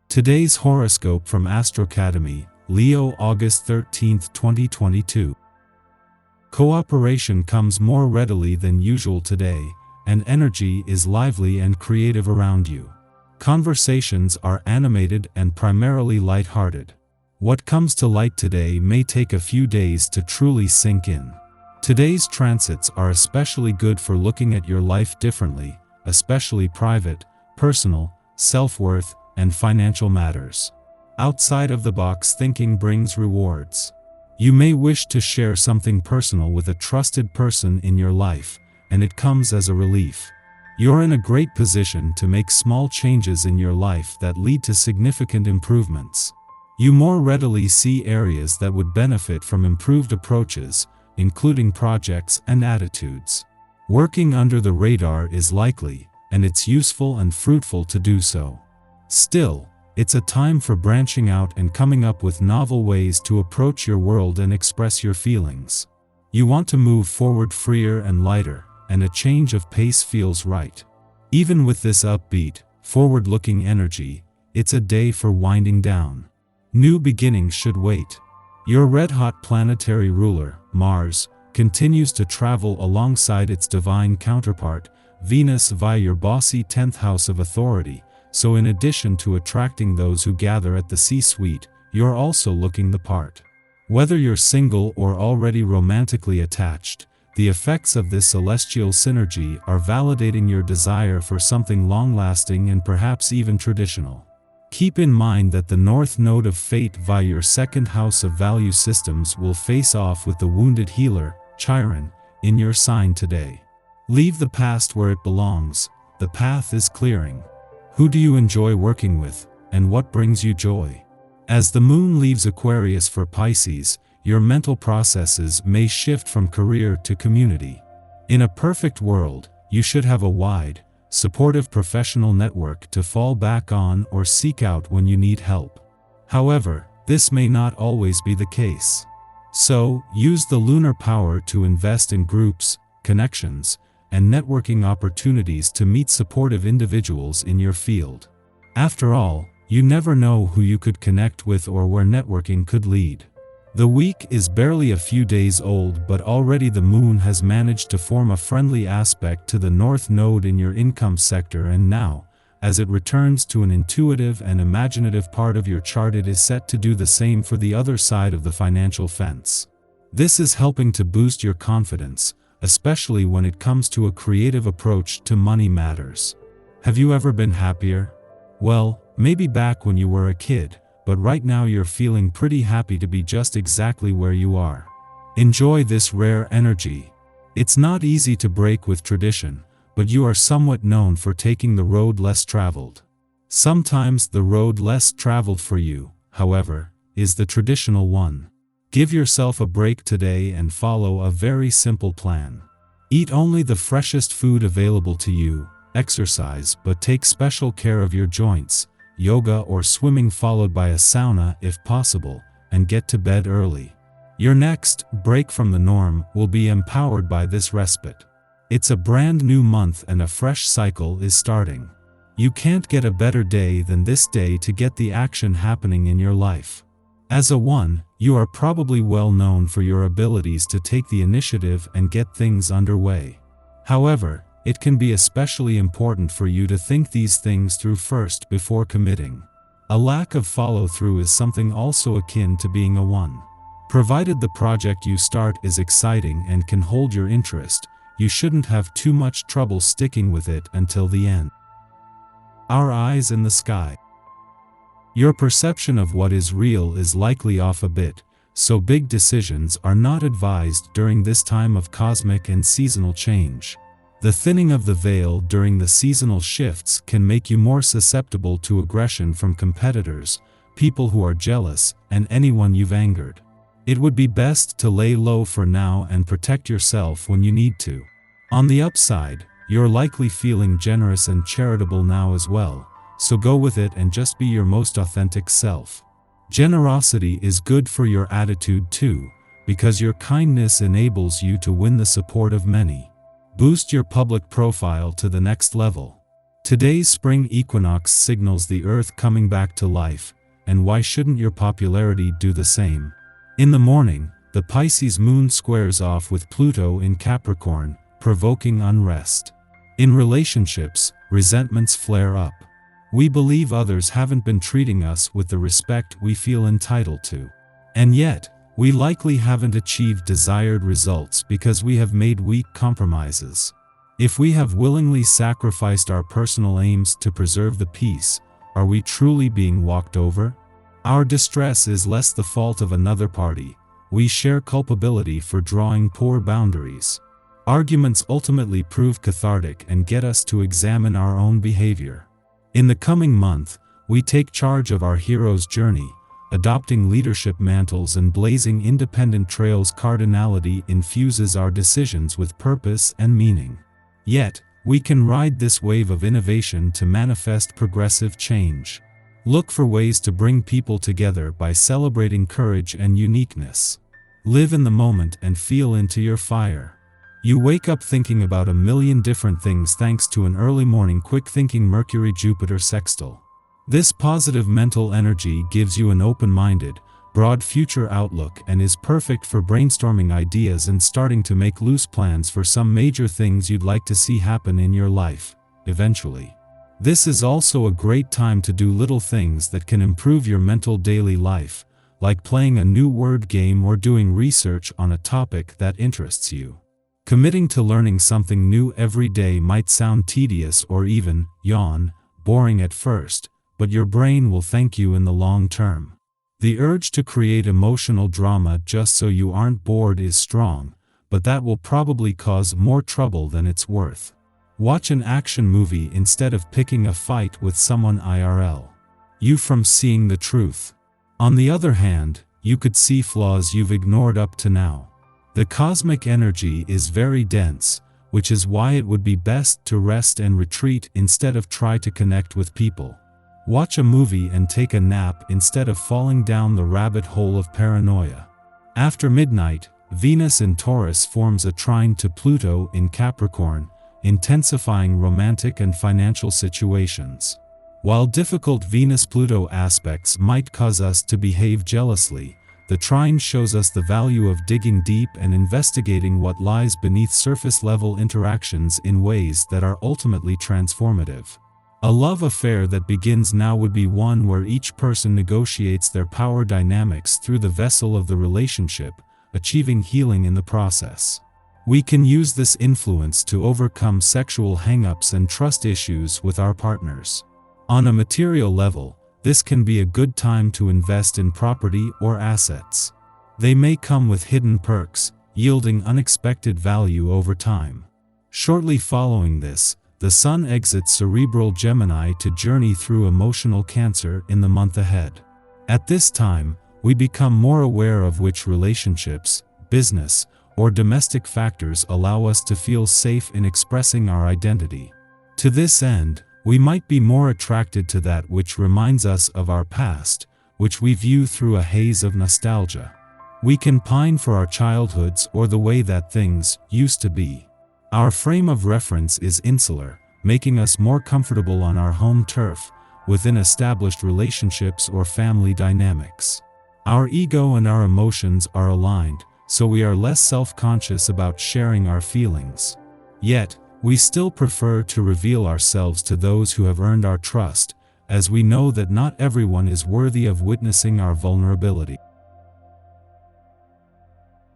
Today's horoscope from Astrocademy, Leo August 13, 2022. Cooperation comes more readily than usual today, and energy is lively and creative around you. Conversations are animated and primarily light-hearted. What comes to light today may take a few days to truly sink in. Today's transits are especially good for looking at your life differently, especially private, personal, self-worth, and financial matters. Outside-of-the-box thinking brings rewards. You may wish to share something personal with a trusted person in your life, and it comes as a relief. You're in a great position to make small changes in your life that lead to significant improvements. You more readily see areas that would benefit from improved approaches, including projects and attitudes. Working under the radar is likely, and it's useful and fruitful to do so. Still, it's a time for branching out and coming up with novel ways to approach your world and express your feelings. You want to move forward freer and lighter, and a change of pace feels right. Even with this upbeat, forward-looking energy, it's a day for winding down. New beginnings should wait. Your red-hot planetary ruler, Mars, continues to travel alongside its divine counterpart, Venus, via your bossy 10th house of authority. So in addition to attracting those who gather at the C-suite, you're also looking the part. Whether you're single or already romantically attached, the effects of this celestial synergy are validating your desire for something long-lasting and perhaps even traditional. Keep in mind that the North Node of Fate via your second house of value systems will face off with the wounded healer, Chiron, in your sign today. Leave the past where it belongs. The path is clearing. Who do you enjoy working with, and what brings you joy? As the moon leaves Aquarius for Pisces, your mental processes may shift from career to community. In a perfect world, you should have a wide, supportive professional network to fall back on or seek out when you need help. However, this may not always be the case. So, use the lunar power to invest in groups, connections, and networking opportunities to meet supportive individuals in your field. After all, you never know who you could connect with or where networking could lead. The week is barely a few days old, but already the moon has managed to form a friendly aspect to the North Node in your income sector, and now, as it returns to an intuitive and imaginative part of your chart, it is set to do the same for the other side of the financial fence. This is helping to boost your confidence, especially when it comes to a creative approach to money matters. Have you ever been happier? Well, maybe back when you were a kid, but right now you're feeling pretty happy to be just exactly where you are. Enjoy this rare energy. It's not easy to break with tradition, but you are somewhat known for taking the road less traveled. Sometimes the road less traveled for you, however, is the traditional one. Give yourself a break today and follow a very simple plan. Eat only the freshest food available to you, exercise but take special care of your joints, yoga or swimming followed by a sauna if possible, and get to bed early. Your next break from the norm will be empowered by this respite. It's a brand new month and a fresh cycle is starting. You can't get a better day than this day to get the action happening in your life. As a one, you are probably well known for your abilities to take the initiative and get things underway. However, it can be especially important for you to think these things through first before committing. A lack of follow-through is something also akin to being a one. Provided the project you start is exciting and can hold your interest, you shouldn't have too much trouble sticking with it until the end. Our eyes in the sky. Your perception of what is real is likely off a bit, so big decisions are not advised during this time of cosmic and seasonal change. The thinning of the veil during the seasonal shifts can make you more susceptible to aggression from competitors, people who are jealous, and anyone you've angered. It would be best to lay low for now and protect yourself when you need to. On the upside, you're likely feeling generous and charitable now as well, so go with it and just be your most authentic self. Generosity is good for your attitude too, because your kindness enables you to win the support of many. Boost your public profile to the next level. Today's spring equinox signals the Earth coming back to life, and why shouldn't your popularity do the same? In the morning, the Pisces moon squares off with Pluto in Capricorn, provoking unrest. In relationships, resentments flare up. We believe others haven't been treating us with the respect we feel entitled to. And yet, we likely haven't achieved desired results because we have made weak compromises. If we have willingly sacrificed our personal aims to preserve the peace, are we truly being walked over? Our distress is less the fault of another party. We share culpability for drawing poor boundaries. Arguments ultimately prove cathartic and get us to examine our own behavior. In the coming month, we take charge of our hero's journey, adopting leadership mantles and blazing independent trails. Cardinality infuses our decisions with purpose and meaning. Yet, we can ride this wave of innovation to manifest progressive change. Look for ways to bring people together by celebrating courage and uniqueness. Live in the moment and feel into your fire. You wake up thinking about a million different things thanks to an early morning quick-thinking Mercury-Jupiter sextile. This positive mental energy gives you an open-minded, broad future outlook and is perfect for brainstorming ideas and starting to make loose plans for some major things you'd like to see happen in your life, eventually. This is also a great time to do little things that can improve your mental daily life, like playing a new word game or doing research on a topic that interests you. Committing to learning something new every day might sound tedious or even, boring at first, but your brain will thank you in the long term. The urge to create emotional drama just so you aren't bored is strong, but that will probably cause more trouble than it's worth. Watch an action movie instead of picking a fight with someone IRL. You from seeing the truth. On the other hand, you could see flaws you've ignored up to now. The cosmic energy is very dense, which is why it would be best to rest and retreat instead of try to connect with people. Watch a movie and take a nap instead of falling down the rabbit hole of paranoia. After midnight, Venus in Taurus forms a trine to Pluto in Capricorn, intensifying romantic and financial situations. While difficult Venus-Pluto aspects might cause us to behave jealously, the trine shows us the value of digging deep and investigating what lies beneath surface-level interactions in ways that are ultimately transformative. A love affair that begins now would be one where each person negotiates their power dynamics through the vessel of the relationship, achieving healing in the process. We can use this influence to overcome sexual hang-ups and trust issues with our partners. On a material level, this can be a good time to invest in property or assets. They may come with hidden perks, yielding unexpected value over time. Shortly following this, the Sun exits cerebral Gemini to journey through emotional Cancer in the month ahead. At this time, we become more aware of which relationships, business, or domestic factors allow us to feel safe in expressing our identity. To this end, we might be more attracted to that which reminds us of our past, which we view through a haze of nostalgia. We can pine for our childhoods or the way that things used to be. Our frame of reference is insular, making us more comfortable on our home turf, within established relationships or family dynamics. Our ego and our emotions are aligned, so we are less self-conscious about sharing our feelings. Yet, we still prefer to reveal ourselves to those who have earned our trust, as we know that not everyone is worthy of witnessing our vulnerability.